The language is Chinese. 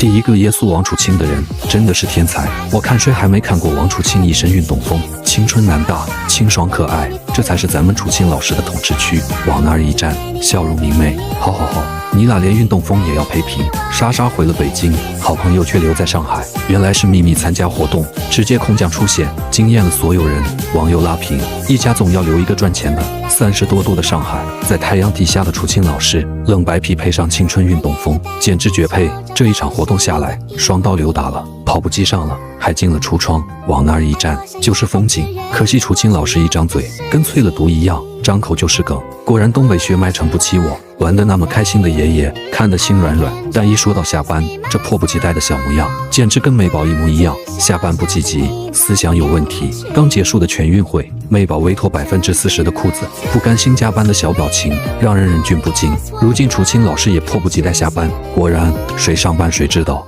第一个耶稣王楚钦的人真的是天才。我看谁还没看过王楚钦一身运动风，青春男大，清爽可爱，这才是咱们楚钦老师的统治区。往那儿一站，笑容明媚。好，你俩连运动风也要陪评？莎莎回了北京，好朋友却留在上海。原来是秘密参加活动，直接空降出现，惊艳了所有人。网友拉评：一家总要留一个赚钱的。30多度的上海，在太阳底下的楚钦老师，冷白皮配上青春运动风，简直绝配。这一场活动下来，双刀流打了，跑步机上了，还进了橱窗。往那儿一站，就是风景。可惜楚钦老师一张嘴，跟淬了毒一样，张口就是梗。果然东北血脉撑不起我。玩得那么开心的爷爷，看得心软软，但一说到下班，这迫不及待的小模样，简直跟美宝一模一样。下班不积极，思想有问题。刚结束的全运会，美宝微脱40%的裤子，不甘心加班的小表情，让人忍俊不禁。如今楚钦老师也迫不及待下班，果然谁上班谁知道。